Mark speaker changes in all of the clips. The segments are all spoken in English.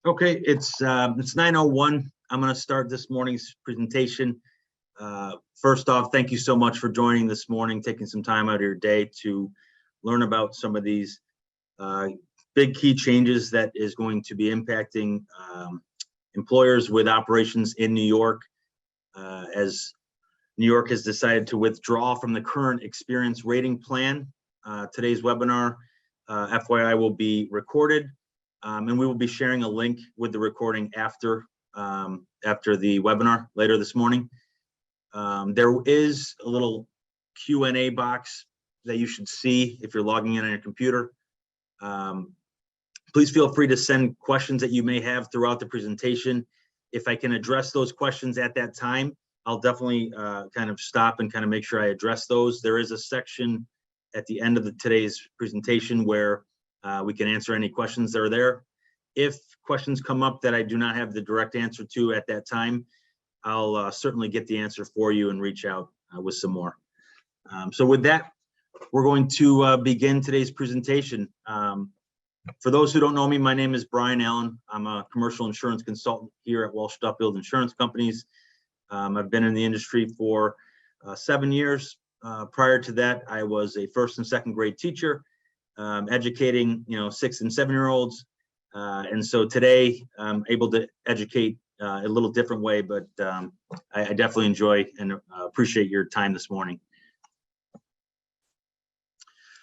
Speaker 1: Okay, it's 9:01. I'm going to start this morning's presentation. First off, thank you so much for joining this morning, taking some time out of your day to learn about some of these big key changes that is going to be impacting employers with operations in New York, as New York has decided to withdraw from the current experience rating plan. Today's webinar, FYI, will be recorded. And we will be sharing a link with the recording after the webinar later this morning. There is a little Q&A box that you should see if you're logging in on your computer. Please feel free to send questions that you may have throughout the presentation. If I can address those questions at that time, I'll definitely kind of stop and kind of make sure I address those. There is a section at the end of today's presentation where we can answer any questions that are there. If questions come up that I do not have the direct answer to at that time, I'll certainly get the answer for you and reach out with some more. So with that, we're going to begin today's presentation. For those who don't know me, my name is Brian Allen. I'm a commercial insurance consultant here at Walsh Duffield Insurance Companies. I've been in the industry for 7 years. Prior to that, I was a first and second grade teacher, educating 6 and 7-year-olds, and so today I'm able to educate a little different way, but I definitely enjoy and appreciate your time this morning.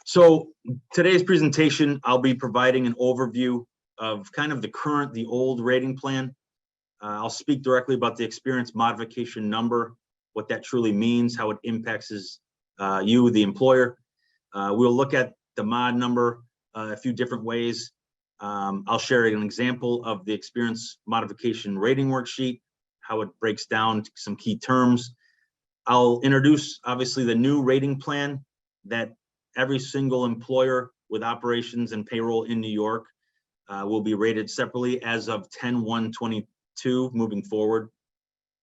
Speaker 1: So today's presentation, I'll be providing an overview of kind of the old rating plan. I'll speak directly about the experience modification number, what that truly means, how it impacts you, the employer. We'll look at the mod number a few different ways. I'll share an example of the experience modification rating worksheet, how it breaks down some key terms. I'll introduce, obviously, the new rating plan that every single employer with operations and payroll in New York will be rated separately as of 10/1/22 moving forward.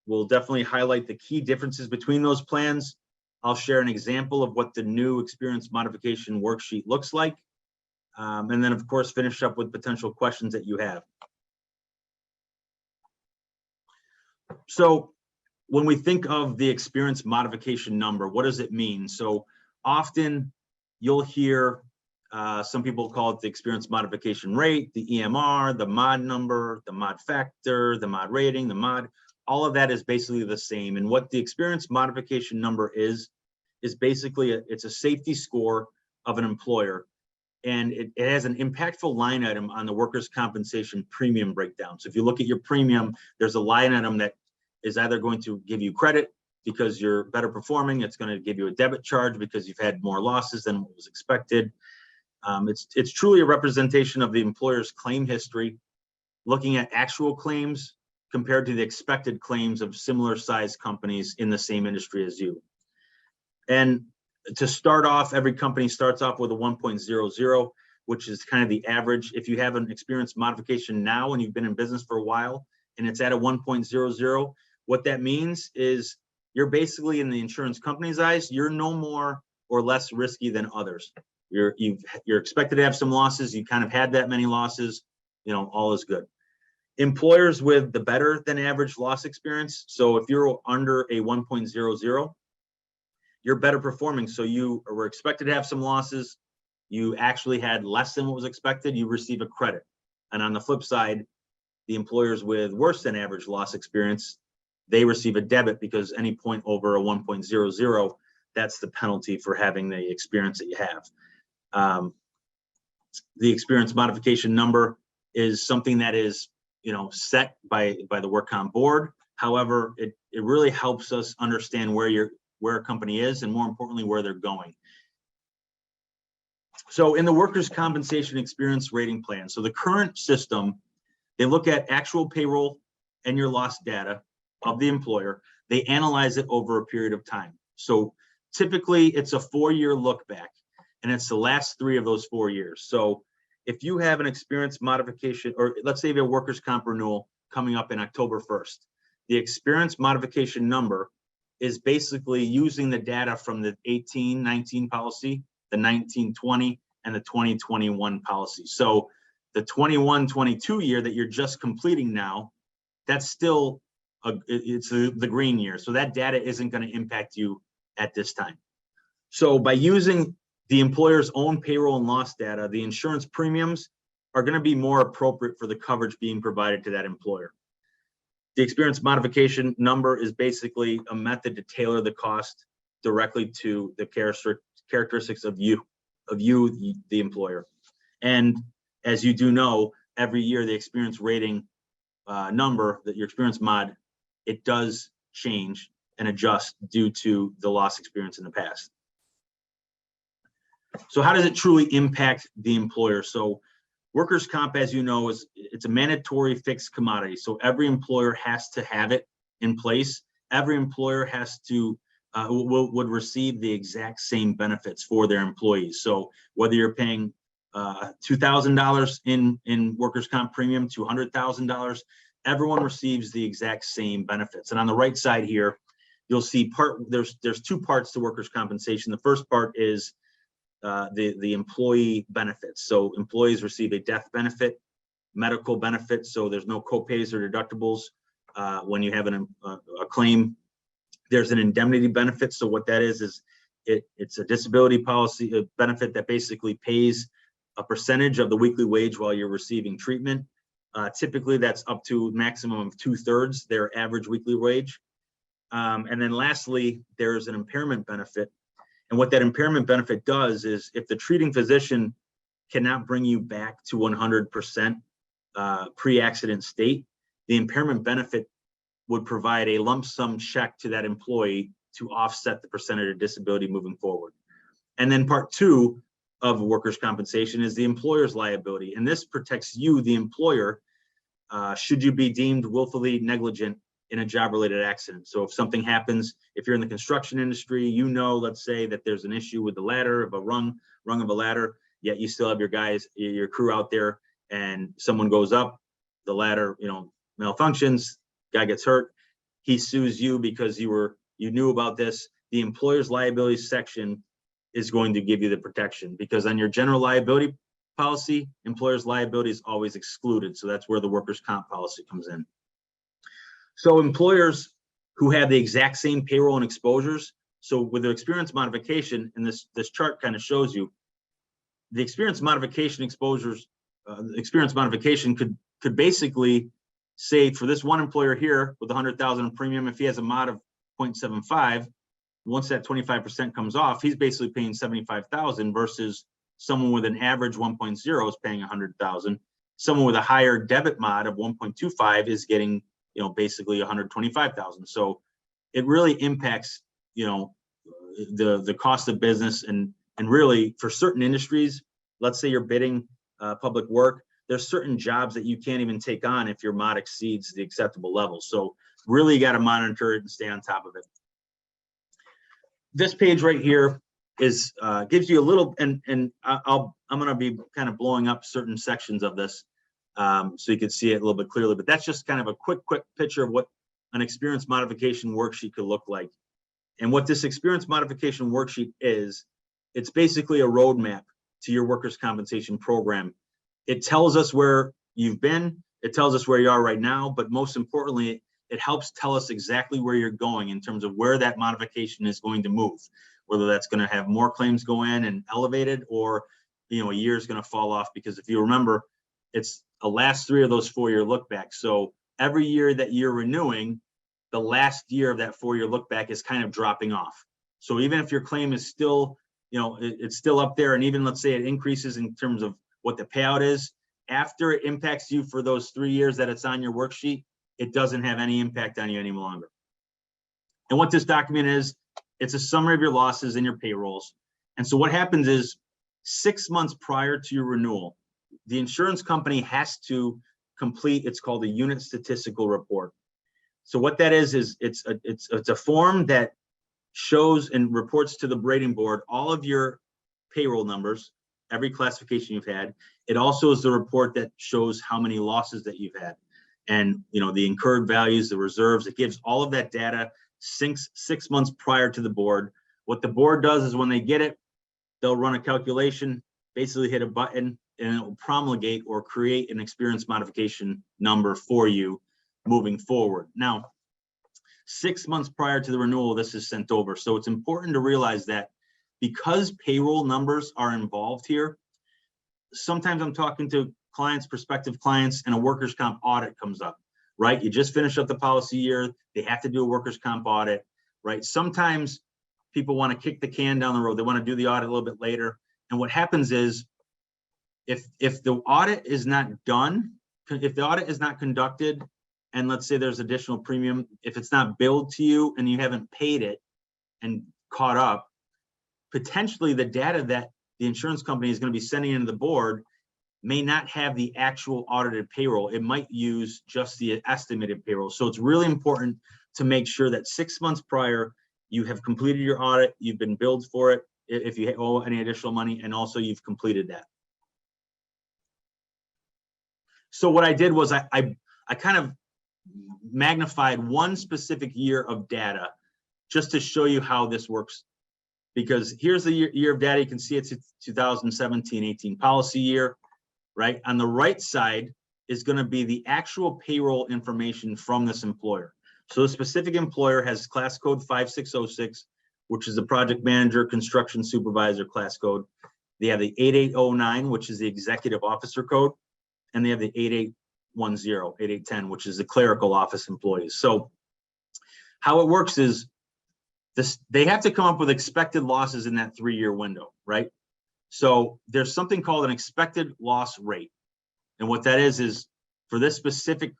Speaker 1: We'll definitely highlight the key differences between those plans. I'll share an example of what the new experience modification worksheet looks like. And then, of course, finish up with potential questions that you have. So when we think of the experience modification number, what does it mean? So often you'll hear some people call it the experience modification rate, the EMR, the mod number, the mod factor, the mod rating, the mod. All of that is basically the same. And what the experience modification number is basically it's a safety score of an employer. And it has an impactful line item on the workers' compensation premium breakdown. So if you look at your premium, there's a line item that is either going to give you credit because you're better performing. It's going to give you a debit charge because you've had more losses than what was expected. It's truly a representation of the employer's claim history, looking at actual claims compared to the expected claims of similar sized companies in the same industry as you. And to start off, every company starts off with a 1.00, which is kind of the average. If you have an experience modification now and you've been in business for a while and it's at a 1.00, what that means is you're basically, in the insurance company's eyes, you're no more or less risky than others. You're expected to have some losses. You kind of had that many losses, all is good. Employers with the better than average loss experience. So if you're under a 1.00, you're better performing. So you were expected to have some losses. You actually had less than what was expected. You receive a credit. And on the flip side, the employers with worse than average loss experience, they receive a debit because any point over a 1.00, that's the penalty for having the experience that you have. The experience modification number is something that is, set by the work comp board. However, it really helps us understand where a company is, and more importantly, where they're going. So in the workers' compensation experience rating plan, so the current system, they look at actual payroll and your loss data of the employer. They analyze it over a period of time. So typically it's a 4-year look back, and it's the last 3 of those 4 years. So if you have an experience modification, or let's say you have a workers' comp renewal coming up in October 1st, the experience modification number is basically using the data from the 18-19 policy, the 19-20, and the 20-21 policy. So The 21-22 year that you're just completing now, that's still it's the green year. So that data isn't going to impact you at this time. So by using the employer's own payroll and loss data, the insurance premiums are going to be more appropriate for the coverage being provided to that employer. The experience modification number is basically a method to tailor the cost directly to the characteristics of you, the employer. And as you do know, every year the experience rating number, that your experience mod, it does change and adjust due to the loss experience in the past. So how does it truly impact the employer? So workers' comp, as you know, it's a mandatory fixed commodity. So every employer has to have it in place. Every employer has to would receive the exact same benefits for their employees. So whether you're paying $2,000 in workers' comp premium, $200,000, everyone receives the exact same benefits. And on the right side here, you'll see there's two parts to workers' compensation. The first part is the employee benefits. So employees receive a death benefit, medical benefit, so there's no copays or deductibles when you have a claim. There's an indemnity benefit. So what that is it's a disability policy, a benefit that basically pays a percentage of the weekly wage while you're receiving treatment. Typically that's up to a maximum of 2/3 their average weekly wage. And then lastly, there's an impairment benefit. And what that impairment benefit does is if the treating physician cannot bring you back to 100% pre-accident state, the impairment benefit would provide a lump sum check to that employee to offset the percentage of disability moving forward. And then part two of workers' compensation is the employer's liability. And this protects you, the employer, should you be deemed willfully negligent in a job-related accident. So if something happens, if you're in the construction industry, you know, let's say that there's an issue with the ladder of a rung of a ladder, yet you still have your crew out there, and someone goes up, the ladder, malfunctions, guy gets hurt, he sues you because you knew about this. The employer's liability section is going to give you the protection, because on your general liability policy, employer's liability is always excluded. So that's where the workers' comp policy comes in. So employers who have the exact same payroll and exposures, so with the experience modification, and this chart kind of shows you, the experience modification exposures, experience modification could basically say for this one employer here with 100,000 premium, if he has a mod of 0.75, once that 25% comes off, he's basically paying 75,000 versus someone with an average 1.0 is paying 100,000. Someone with a higher debit mod of 1.25 is getting, basically 125,000. So it really impacts, the cost of business, and really for certain industries, let's say you're bidding public work, there's certain jobs that you can't even take on if your mod exceeds the acceptable level. So really you got to monitor it and stay on top of it. This page right here is gives you a little, and I'm going to be kind of blowing up certain sections of this so you can see it a little bit clearly, but that's just kind of a quick picture of what an experience modification worksheet could look like. And what this experience modification worksheet is, it's basically a roadmap to your workers' compensation program. It tells us where you've been, it tells us where you are right now, but most importantly, it helps tell us exactly where you're going in terms of where that modification is going to move, whether that's going to have more claims go in and elevated, or a year is going to fall off, because if you remember, it's the last 3 of those 4-year look back. So every year that you're renewing, the last year of that 4-year look back is kind of dropping off. So even if your claim is still, it's still up there, and even let's say it increases in terms of what the payout is, after it impacts you for those 3 years that it's on your worksheet, it doesn't have any impact on you any longer. And what this document is, it's a summary of your losses and your payrolls. And so what happens is 6 months prior to your renewal, the insurance company has to complete, it's called a unit statistical report. So what that is it's a form that shows and reports to the rating board all of your payroll numbers, every classification you've had. It also is the report that shows how many losses that you've had, and the incurred values, the reserves. It gives all of that data 6 months prior to the board. What the board does is when they get it, they'll run a calculation, basically hit a button, and it will promulgate or create an experience modification number for you moving forward. Now, 6 months prior to the renewal, this is sent over. So it's important to realize that because payroll numbers are involved here, sometimes I'm talking to clients, prospective clients, and a workers' comp audit comes up, right? You just finished up the policy year, they have to do a workers' comp audit, right? Sometimes people want to kick the can down the road. They want to do the audit a little bit later. And what happens is, if the audit is not done, if the audit is not conducted, and let's say there's additional premium, if it's not billed to you and you haven't paid it and caught up, potentially the data that the insurance company is going to be sending into the board may not have the actual audited payroll. It might use just the estimated payroll. So it's really important to make sure that 6 months prior, you have completed your audit, you've been billed for it, if you owe any additional money, and also you've completed that. So what I did was I kind of magnified one specific year of data just to show you how this works. Because here's the year of data. You can see it's 2017-18 policy year, right? On the right side is going to be the actual payroll information from this employer. So the specific employer has class code 5606, which is the project manager, construction supervisor class code. They have the 8809, which is the executive officer code. And they have the 8810, 8810, which is the clerical office employees. So how it works is this, they have to come up with expected losses in that 3-year window, right? So there's something called an expected loss rate. And what that is for this specific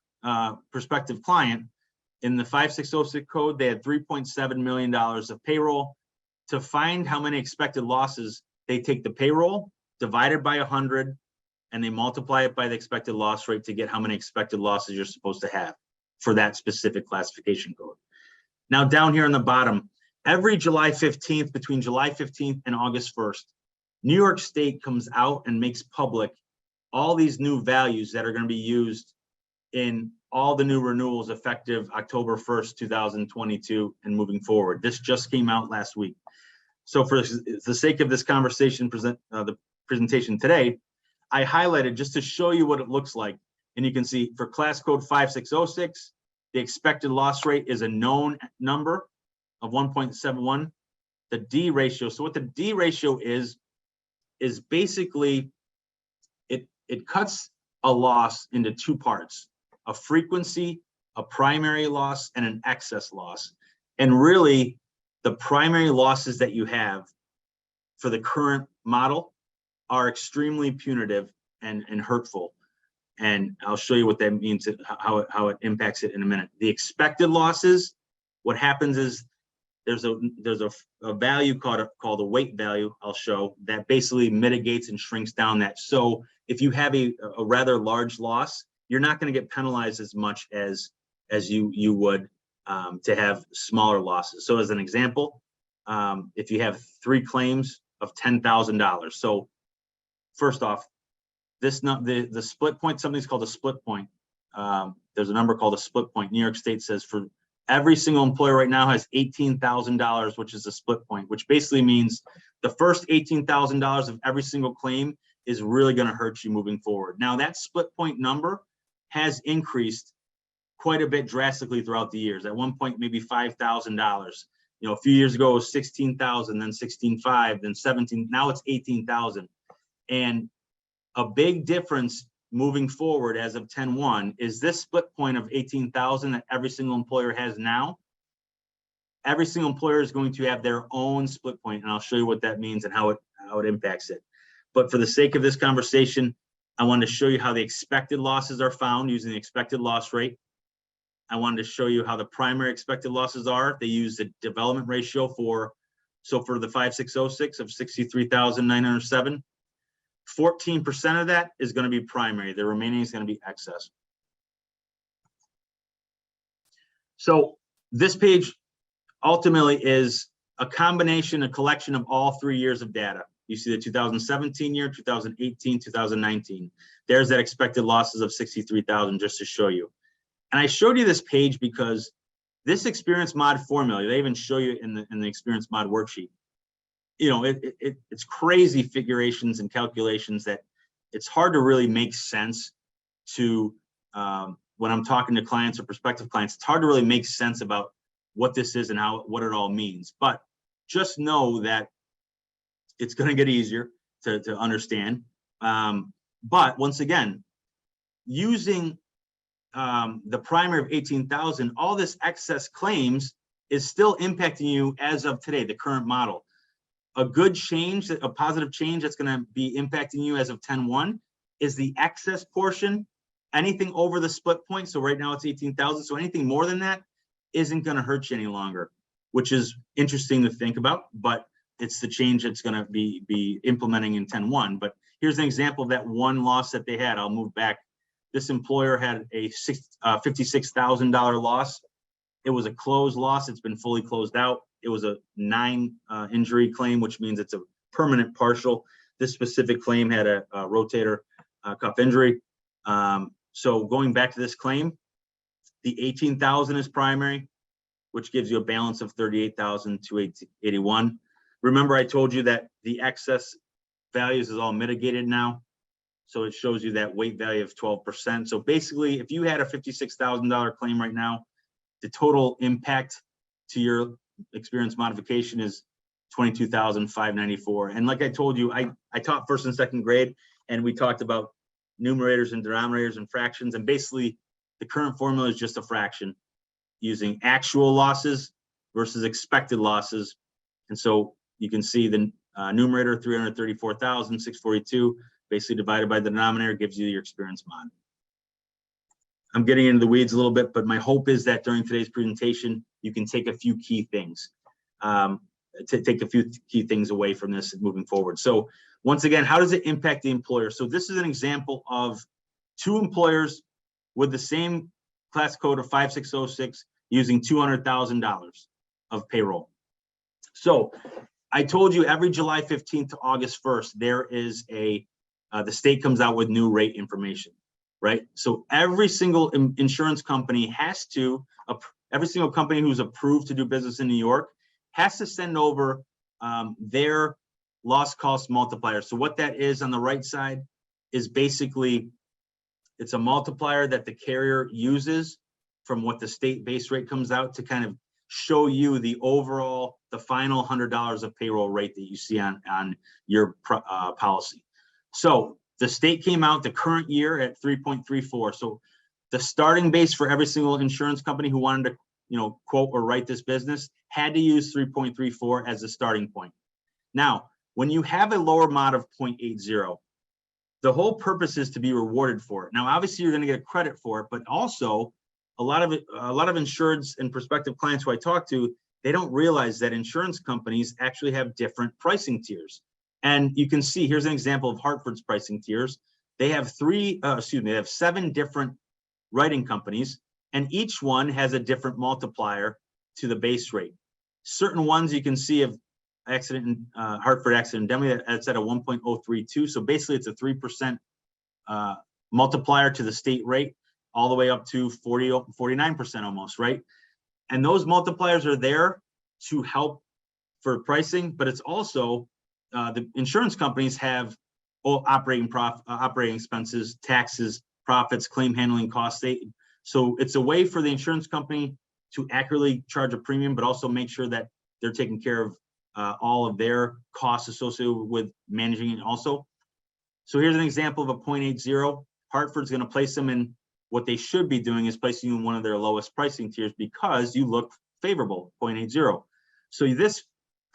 Speaker 1: prospective client, in the 5606 code, they had $3.7 million of payroll. To find how many expected losses, they take the payroll divided by 100, and they multiply it by the expected loss rate to get how many expected losses you're supposed to have for that specific classification code. Now down here on the bottom, every July 15th, between July 15th and August 1st, New York State comes out and makes public all these new values that are going to be used in all the new renewals effective October 1st, 2022 and moving forward. This just came out last week. So for the sake of this conversation, the presentation today, I highlighted just to show you what it looks like. And you can see for class code 5606, the expected loss rate is a known number of 1.71. The D ratio, so what the D ratio is basically, it cuts a loss into 2 parts, a frequency, a primary loss, and an excess loss. And really, the primary losses that you have for the current model are extremely punitive and hurtful. And I'll show you what that means, how it impacts it in a minute. The expected losses, what happens is there's a value called a weight value, I'll show, that basically mitigates and shrinks down that. So if you have a rather large loss, you're not going to get penalized as much as you would to have smaller losses. So as an example, if you have 3 claims of $10,000. So first off, the split point, something's called a split point. There's a number called a split point. New York State says for every single employer right now has $18,000, which is a split point, which basically means the first $18,000 of every single claim is really going to hurt you moving forward. Now that split point number has increased quite a bit drastically throughout the years. At one point, maybe $5,000. You know, a few years ago it was 16,000, then 16,500, then 17. Now it's 18,000. And a big difference moving forward as of 10/1 is this split point of 18,000 that every single employer has now. Every single employer is going to have their own split point, and I'll show you what that means and how it impacts it. But for the sake of this conversation, I wanted to show you how the expected losses are found using the expected loss rate. I wanted to show you how the primary expected losses are. They use the development ratio for the 5606 of 63,907. 14% of that is going to be primary. The remaining is going to be excess. So this page ultimately is a combination, a collection of all 3 years of data. You see the 2017 year, 2018, 2019. There's that expected losses of 63,000 just to show you. And I showed you this page because this experience mod formula, they even show you in the experience mod worksheet. You know, it's crazy figurations and calculations that it's hard to really make sense to, when I'm talking to clients or prospective clients, it's hard to really make sense about what this is and what it all means. But just know that it's going to get easier to understand. But once again, using the primary of 18,000, all this excess claims is still impacting you as of today, the current model. A good change, a positive change that's going to be impacting you as of 10/1 is the excess portion. Anything over the split point, so right now it's 18,000, so anything more than that isn't going to hurt you any longer, which is interesting to think about, but it's the change that's going to be implementing in 10/1. But here's an example of that one loss that they had. I'll move back. This employer had a $56,000 loss. It was a closed loss. It's been fully closed out. It was a 9 injury claim, which means it's a permanent partial. This specific claim had a rotator cuff injury. So going back to this claim, the 18,000 is primary, which gives you a balance of 38,281. Remember, I told you that the excess values is all mitigated now. So it shows you that weight value of 12%. So basically, if you had a $56,000 claim right now, the total impact to your experience modification is 22,594. And like I told you, I taught first and second grade, and we talked about numerators and denominators and fractions. And basically, the current formula is just a fraction using actual losses versus expected losses. And so you can see the numerator 334,642 basically divided by the denominator gives you your experience mod. I'm getting into the weeds a little bit, but my hope is that during today's presentation, you can take a few key things, away from this moving forward. So once again, how does it impact the employer? So this is an example of 2 employers with the same class code of 5606 using $200,000 of payroll. So I told you every July 15th to August 1st, there is the state comes out with new rate information, right? So every single insurance company has to, every single company who's approved to do business in New York has to send over their loss cost multiplier. So what that is on the right side is basically, it's a multiplier that the carrier uses from what the state base rate comes out to kind of show you the overall, the final $100 of payroll rate that you see on your policy. So the state came out the current year at 3.34. So the starting base for every single insurance company who wanted to, quote or write this business had to use 3.34 as a starting point. Now, when you have a lower mod of 0.80, the whole purpose is to be rewarded for it. Now, obviously, you're going to get credit for it, but also a lot of insureds and prospective clients who I talk to, they don't realize that insurance companies actually have different pricing tiers. And you can see, here's an example of Hartford's pricing tiers. They have 7 different writing companies, and each one has a different multiplier to the base rate. Certain ones you can see of Hartford Accident Indemnity, that's at a 1.032. So basically it's a 3% multiplier to the state rate, all the way up to 49% almost, right? And those multipliers are there to help for pricing, but it's also the insurance companies have operating expenses, taxes, profits, claim handling costs. So it's a way for the insurance company to accurately charge a premium, but also make sure that they're taking care of all of their costs associated with managing it also. So here's an example of a 0.80. Hartford's going to place them in, what they should be doing is placing you in one of their lowest pricing tiers because you look favorable, 0.80. So this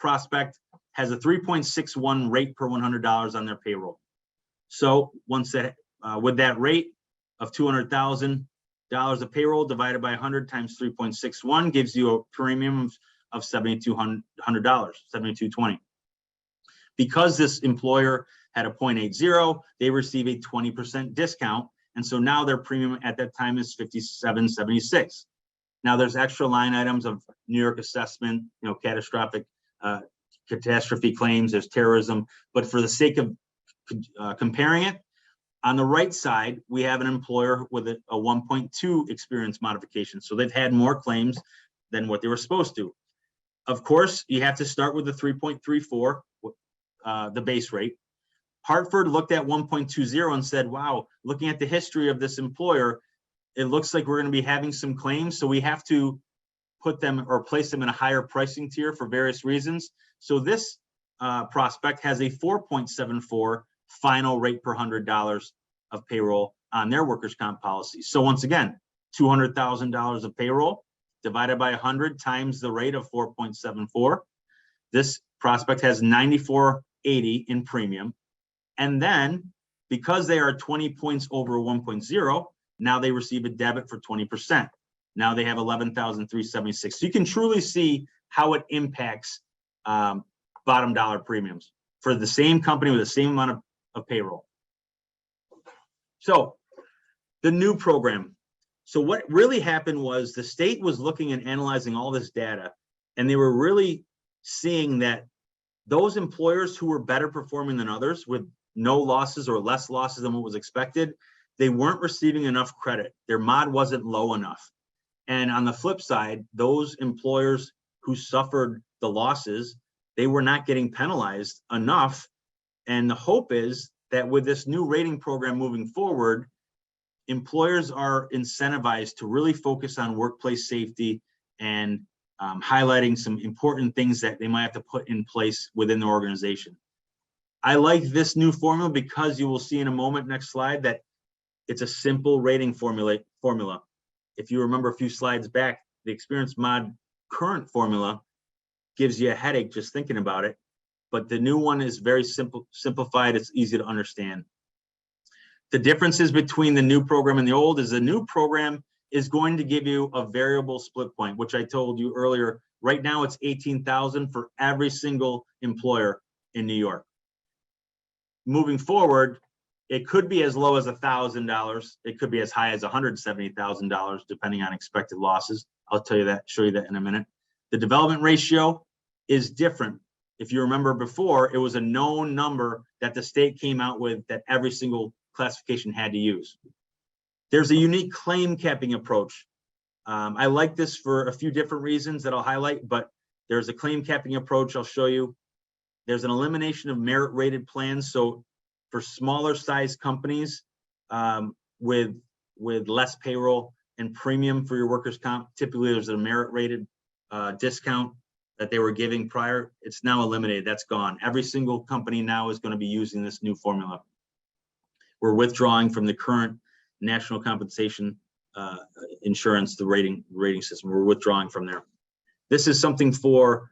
Speaker 1: prospect has a 3.61 rate per $100 on their payroll. So once that, with that rate of $200,000 of payroll divided by 100 times 3.61 gives you a premium of $7,200, $7,220. Because this employer had a 0.80, they receive a 20% discount. And so now their premium at that time is $57.76. Now there's extra line items of New York assessment, catastrophe claims, there's terrorism. But for the sake of comparing it, on the right side, we have an employer with a 1.2 experience modification. So they've had more claims than what they were supposed to. Of course, you have to start with the 3.34, the base rate. Hartford looked at 1.20 and said, wow, looking at the history of this employer, it looks like we're going to be having some claims. So we have to put them or place them in a higher pricing tier for various reasons. So this prospect has a 4.74 final rate per $100 of payroll on their workers' comp policy. So once again, $200,000 of payroll divided by 100 times the rate of 4.74. This prospect has $94.80 in premium. And then because they are 20 points over 1.0, now they receive a debit for 20%. Now they have 11,376. So you can truly see how it impacts bottom dollar premiums for the same company with the same amount of payroll. So the new program. So what really happened was the state was looking and analyzing all this data, and they were really seeing that those employers who were better performing than others with no losses or less losses than what was expected, they weren't receiving enough credit. Their mod wasn't low enough. And on the flip side, those employers who suffered the losses, they were not getting penalized enough. And the hope is that with this new rating program moving forward, employers are incentivized to really focus on workplace safety and highlighting some important things that they might have to put in place within the organization. I like this new formula because you will see in a moment, next slide, that it's a simple rating formula. If you remember a few slides back, the Experience Mod current formula gives you a headache just thinking about it, but the new one is very simplified. It's easy to understand. The differences between the new program and the old is the new program is going to give you a variable split point, which I told you earlier. Right now it's 18,000 for every single employer in New York. Moving forward, it could be as low as $1,000. It could be as high as $170,000, depending on expected losses. I'll tell you that, show you that in a minute. The development ratio is different. If you remember before, it was a known number that the state came out with that every single classification had to use. There's a unique claim capping approach. I like this for a few different reasons that I'll highlight, but there's a claim capping approach I'll show you. There's an elimination of merit rated plans. So for smaller size companies with less payroll and premium for your workers' comp, typically there's a merit rated discount that they were giving prior. It's now eliminated. That's gone. Every single company now is going to be using this new formula. We're withdrawing from the current national compensation insurance, the rating system. We're withdrawing from there. This is something for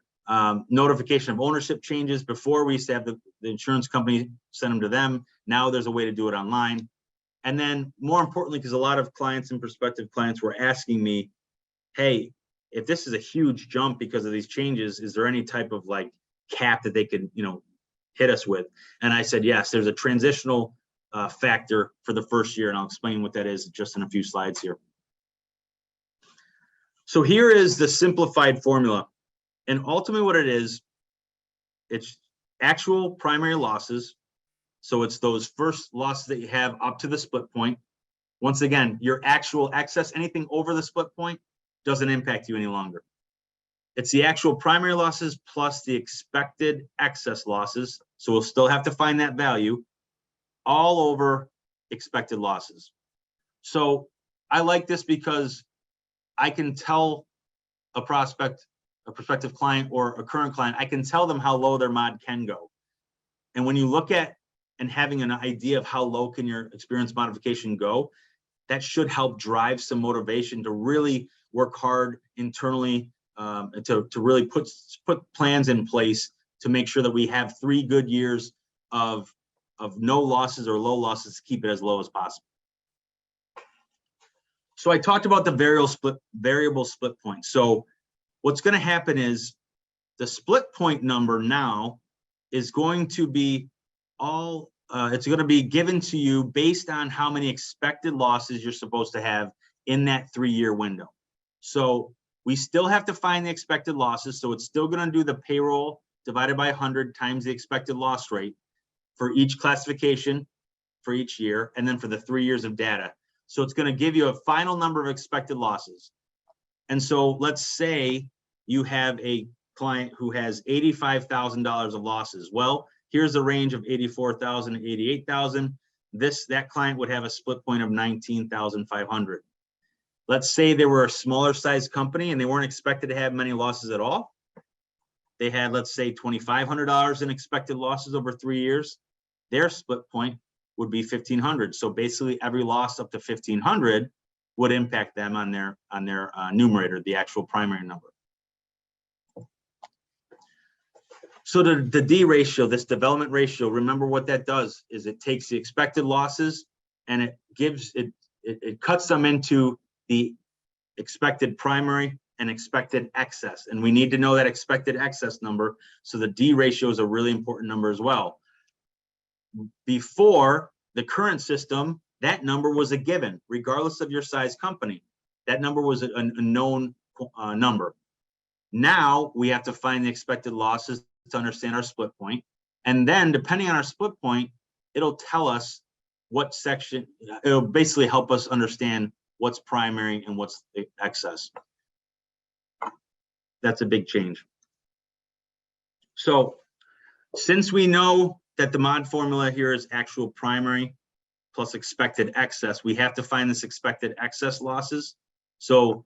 Speaker 1: notification of ownership changes. Before, we used to have the insurance company send them to them. Now there's a way to do it online. And then more importantly, because a lot of clients and prospective clients were asking me, hey, if this is a huge jump because of these changes, is there any type of like cap that they could, hit us with? And I said, yes, there's a transitional factor for the first year, and I'll explain what that is just in a few slides here. So here is the simplified formula. And ultimately what it is, it's actual primary losses. So it's those first losses that you have up to the split point. Once again, your actual excess, anything over the split point doesn't impact you any longer. It's the actual primary losses plus the expected excess losses. So we'll still have to find that value all over expected losses. So I like this because I can tell a prospective client or a current client, I can tell them how low their mod can go. And when you look at and having an idea of how low can your experience modification go, that should help drive some motivation to really work hard internally, to really put plans in place to make sure that we have 3 good years of no losses or low losses to keep it as low as possible. So I talked about the variable split point. So what's going to happen is the split point number now is going to be it's going to be given to you based on how many expected losses you're supposed to have in that 3-year window. So we still have to find the expected losses. So it's still going to do the payroll divided by 100 times the expected loss rate for each classification for each year, and then for the 3 years of data. So it's going to give you a final number of expected losses. And so let's say you have a client who has $85,000 of losses. Well, Here's a range of 84,000 to 88,000. That client would have a split point of 19,500. Let's say they were a smaller size company and they weren't expected to have many losses at all. They had, let's say, $2,500 in expected losses over 3 years. Their split point would be 1,500. So basically every loss up to 1,500 would impact them on their numerator, the actual primary number. So the D ratio, this development ratio, remember what that does is it takes the expected losses and it cuts them into the expected primary and expected excess. And we need to know that expected excess number. So the D ratio is a really important number as well. Before the current system, that number was a given, regardless of your size company. That number was a known number. Now we have to find the expected losses to understand our split point. And then depending on our split point, it'll tell us what section, it'll basically help us understand what's primary and what's the excess. That's a big change. So since we know that the mod formula here is actual primary plus expected excess, we have to find this expected excess losses. So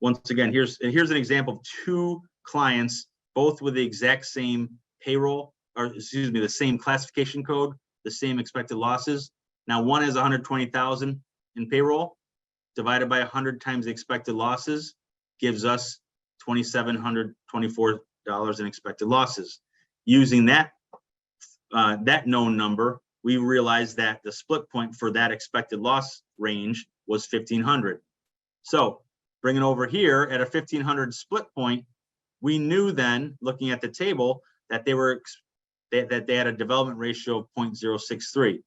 Speaker 1: once again, here's an example of two clients, both with the exact same payroll, or excuse me, the same classification code, the same expected losses. Now one is 120,000 in payroll, divided by 100 times the expected losses gives us $2,724 in expected losses. Using that known number, we realized that the split point for that expected loss range was 1,500. So bring it over here at a 1,500 split point, we knew then, looking at the table, that they had a development ratio of 0.063.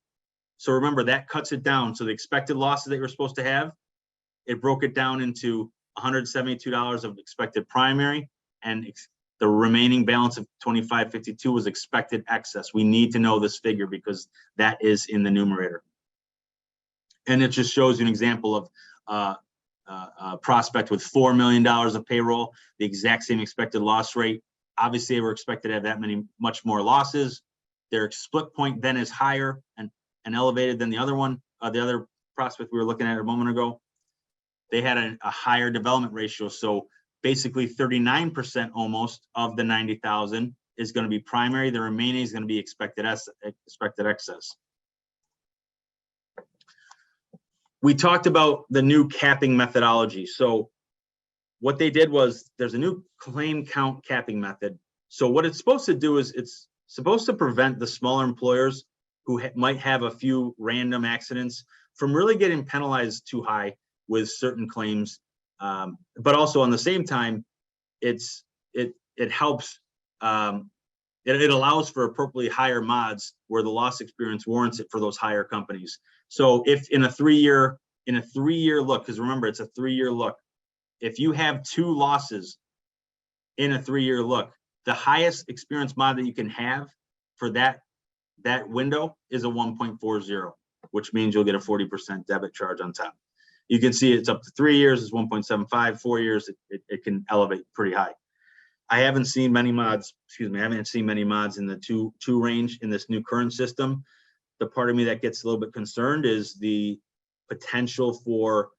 Speaker 1: So remember, that cuts it down. So the expected losses that you're supposed to have, it broke it down into $172 of expected primary, and the remaining balance of $2,552 was expected excess. We need to know this figure because that is in the numerator. And it just shows you an example of a prospect with $4 million of payroll, the exact same expected loss rate. Obviously, they were expected to have that much more losses. Their split point then is higher and elevated than the other one, the other prospect we were looking at a moment ago. They had a higher development ratio. So basically 39% almost of the 90,000 is going to be primary. The remaining is going to be expected excess. We talked about the new capping methodology. So what they did was there's a new claim count capping method. So what it's supposed to do is it's supposed to prevent the smaller employers who might have a few random accidents from really getting penalized too high with certain claims. But also on the same time, it helps, it allows for appropriately higher mods where the loss experience warrants it for those higher companies. So if in a three-year look, because remember, it's a 3-year look, if you have 2 losses in a 3-year look, the highest experience mod that you can have for that window is a 1.40, which means you'll get a 40% debit charge on top. You can see it's up to 3 years, it's 1.75, 4 years, it can elevate pretty high. I haven't seen many mods, in the two range in this new current system. The part of me that gets a little bit concerned is the potential for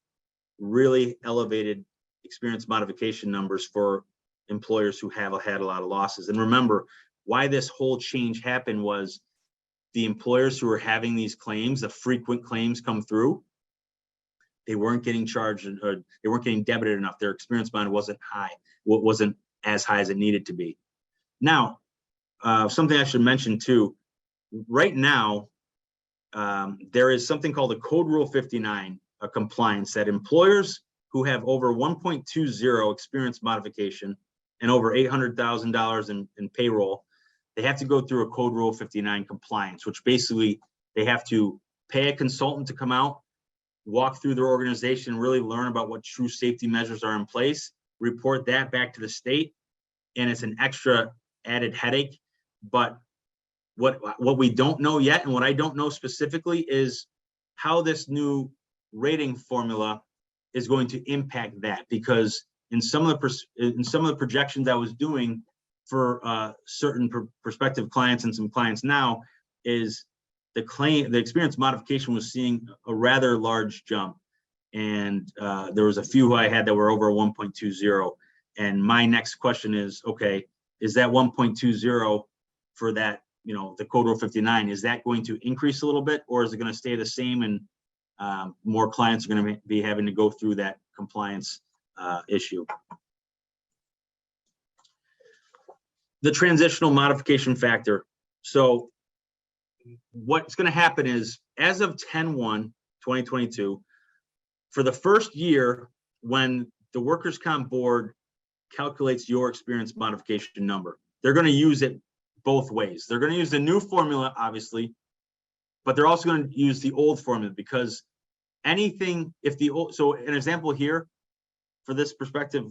Speaker 1: really elevated experience modification numbers for employers who have had a lot of losses. And remember, why this whole change happened was the employers who were having these claims, the frequent claims come through, they weren't getting charged, or they weren't getting debited enough. Their experience mod wasn't high, wasn't as high as it needed to be. Now, something I should mention too, right now, there is something called a Code Rule 59, a compliance that employers who have over 1.20 experience modification and over $800,000 in payroll, they have to go through a Code Rule 59 compliance, which basically they have to pay a consultant to come out, walk through their organization, really learn about what true safety measures are in place, report that back to the state, and it's an extra added headache. But what we don't know yet, and what I don't know specifically, is how this new rating formula is going to impact that, because in some of the projections I was doing for certain prospective clients and some clients now is the experience modification was seeing a rather large jump. And there was a few who I had that were over 1.20. And my next question is, okay, is that 1.20 for that, the code rule 59, is that going to increase a little bit, or is it going to stay the same and more clients are going to be having to go through that compliance issue? The transitional modification factor. So what's going to happen is, as of 10/1/2022, for the first year, when the workers' comp board calculates your experience modification number, they're going to use it both ways. They're going to use the new formula, obviously, but they're also going to use the old formula, because anything, if the old, so an example here for this prospective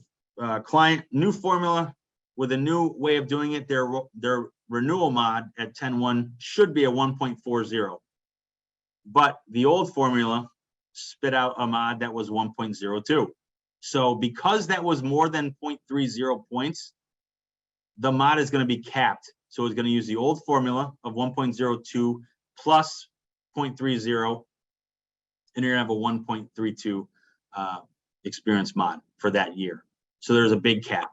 Speaker 1: client, new formula with a new way of doing it, their renewal mod at 10/1 should be a 1.40, but the old formula spit out a mod that was 1.02. So because that was more than 0.30 points, the mod is going to be capped. So it's going to use the old formula of 1.02 plus 0.30, and you're going to have a 1.32 experience mod for that year. So there's a big cap,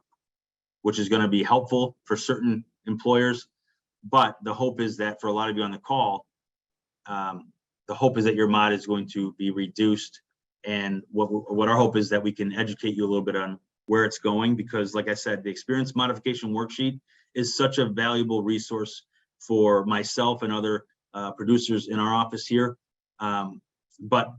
Speaker 1: which is going to be helpful for certain employers. But the hope is that for a lot of you on the call, the hope is that your mod is going to be reduced. And what our hope is that we can educate you a little bit on where it's going, because like I said, the experience modification worksheet is such a valuable resource for myself and other producers in our office here. But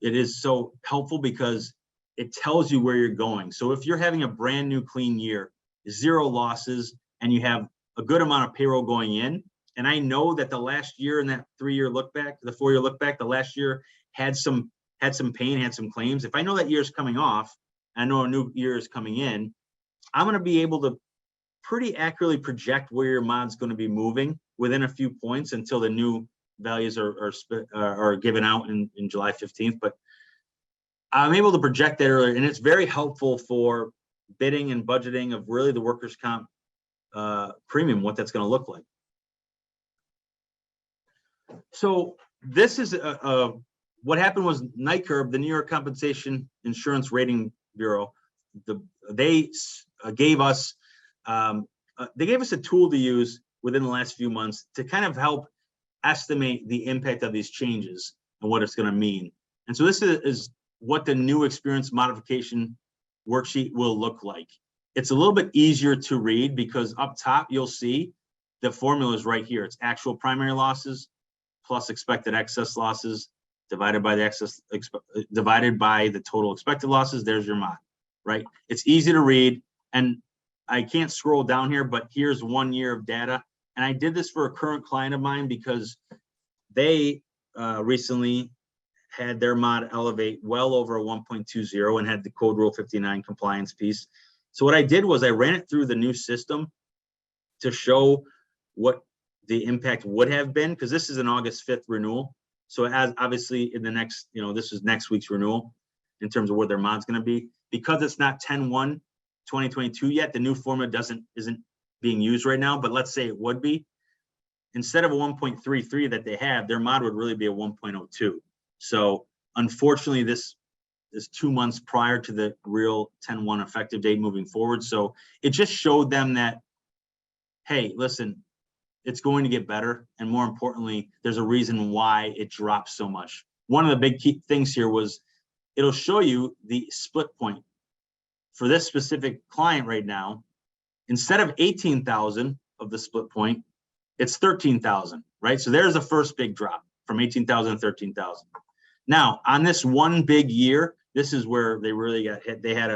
Speaker 1: it is so helpful because it tells you where you're going. So if you're having a brand new clean year, 0 losses, and you have a good amount of payroll going in, and I know that the last year in that 3-year look back, the 4-year look back, the last year had some pain, had some claims. If I know that year is coming off, I know a new year is coming in, I'm going to be able to pretty accurately project where your mod's going to be moving within a few points until the new values are given out in July 15th. But I'm able to project that earlier, and it's very helpful for bidding and budgeting of really the workers' comp premium, what that's going to look like. So this is what happened was NYCURB, the New York Compensation Insurance Rating Bureau, they gave us a tool to use within the last few months to kind of help estimate the impact of these changes and what it's going to mean. And so this is what the new experience modification worksheet will look like. It's a little bit easier to read because up top you'll see the formula is right here. It's actual primary losses plus expected excess losses divided by the divided by the total expected losses. There's your mod, right? It's easy to read, and I can't scroll down here, but here's 1 year of data. And I did this for a current client of mine because they recently had their mod elevate well over a 1.20 and had the code rule 59 compliance piece. So what I did was I ran it through the new system to show what the impact would have been, because this is an August 5th renewal. So as obviously in the next, this is next week's renewal in terms of where their mod's going to be. Because it's not 10/1/2022 yet, the new formula isn't being used right now, but let's say it would be. Instead of a 1.33 that they have, their mod would really be a 1.02. So unfortunately, this is 2 months prior to the real 10/1 effective date moving forward. So it just showed them that, hey, listen, it's going to get better. And more importantly, there's a reason why it drops so much. One of the big key things here was it'll show you the split point for this specific client right now. Instead of 18,000 of the split point, it's 13,000, right? So there's the first big drop from 18,000 to 13,000. Now on this one big year, this is where they really got hit. They had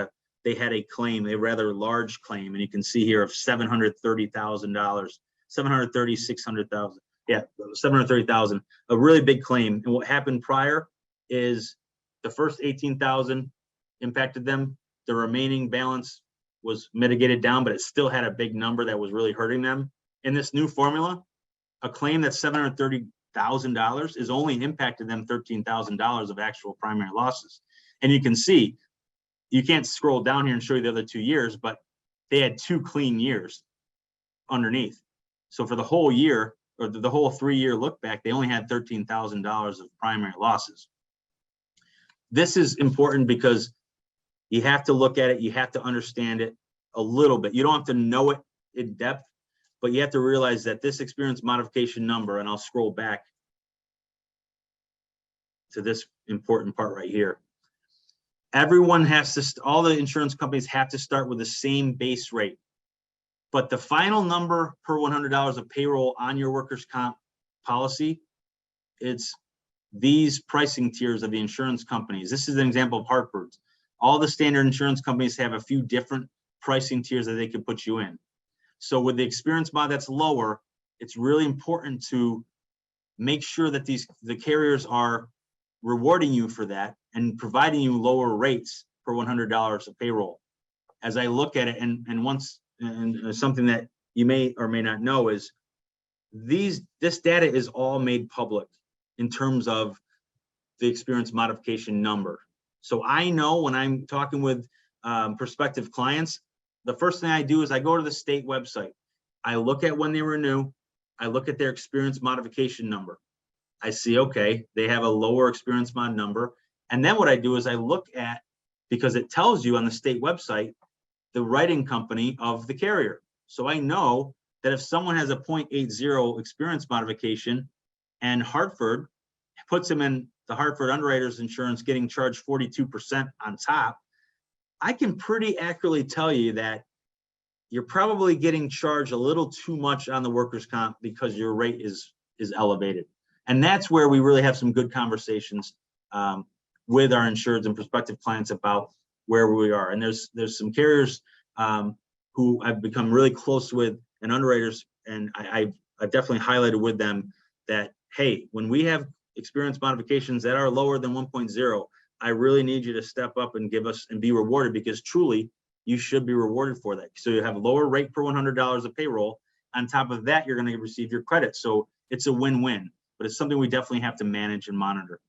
Speaker 1: a claim, a rather large claim, and you can see here of $730,000, 730, 600,000. Yeah, 730,000, a really big claim. And what happened prior is the first 18,000 impacted them. The remaining balance was mitigated down, but it still had a big number that was really hurting them. In this new formula, a claim that's $730,000 is only impacted them $13,000 of actual primary losses. And you can see, you can't scroll down here and show you the other 2 years, but they had 2 clean years. underneath. So for the whole year, or the whole 3-year look back, they only had $13,000 of primary losses. This is important because you have to look at it, you have to understand it a little bit. You don't have to know it in depth, but you have to realize that this experience modification number, and I'll scroll back to this important part right here. Everyone has to, all the insurance companies have to start with the same base rate. But the final number per $100 of payroll on your workers' comp policy, it's these pricing tiers of the insurance companies. This is an example of Hartford's. All the standard insurance companies have a few different pricing tiers that they can put you in. So with the experience mod that's lower, it's really important to make sure that the carriers are rewarding you for that and providing you lower rates per $100 of payroll. As I look at it, and something that you may or may not know is this data is all made public in terms of the experience modification number. So I know when I'm talking with prospective clients, the first thing I do is I go to the state website. I look at when they renew. I look at their experience modification number. I see, okay, they have a lower experience mod number. And then what I do is I look at, because it tells you on the state website, the writing company of the carrier. So I know that if someone has a 0.80 experience modification and Hartford puts them in the Hartford Underwriters Insurance getting charged 42% on top, I can pretty accurately tell you that you're probably getting charged a little too much on the workers' comp because your rate is elevated. And that's where we really have some good conversations with our insureds and prospective clients about where we are. And there's some carriers who I've become really close with, and underwriters, and I've definitely highlighted with them that, hey, when we have experience modifications that are lower than 1.0, I really need you to step up and give us and be rewarded, because truly you should be rewarded for that. So you have a lower rate per $100 of payroll. On top of that, you're going to receive your credit. So it's a win-win, but it's something we definitely have to manage and monitor.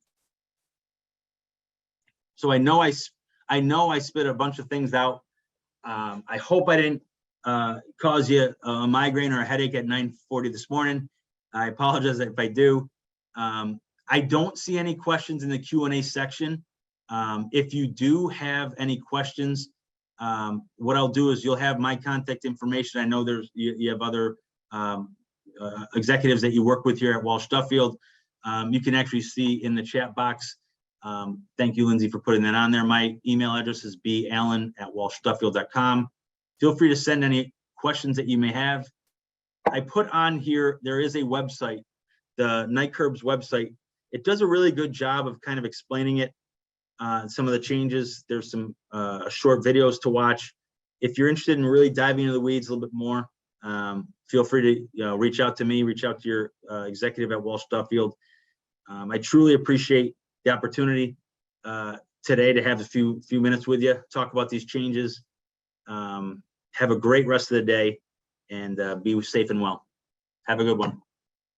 Speaker 1: So I know I spit a bunch of things out. I hope I didn't cause you a migraine or a headache at 9:40 this morning. I apologize if I do. I don't see any questions in the Q&A section. If you do have any questions, what I'll do is you'll have my contact information. I know you have other executives that you work with here at Walsh Duffield. You can actually see in the chat box. Thank you, Lindsay, for putting that on there. My email address is ballen@walshduffield.com. Feel free to send any questions that you may have. I put on here, there is a website, the NICURB's website. It does a really good job of kind of explaining it, some of the changes. There's some short videos to watch. If you're interested in really diving into the weeds a little bit more, feel free to reach out to me, reach out to your executive at Walsh Duffield. I truly appreciate the opportunity today to have a few minutes with you, talk about these changes. Have a great rest of the day, and be safe and well. Have a good one.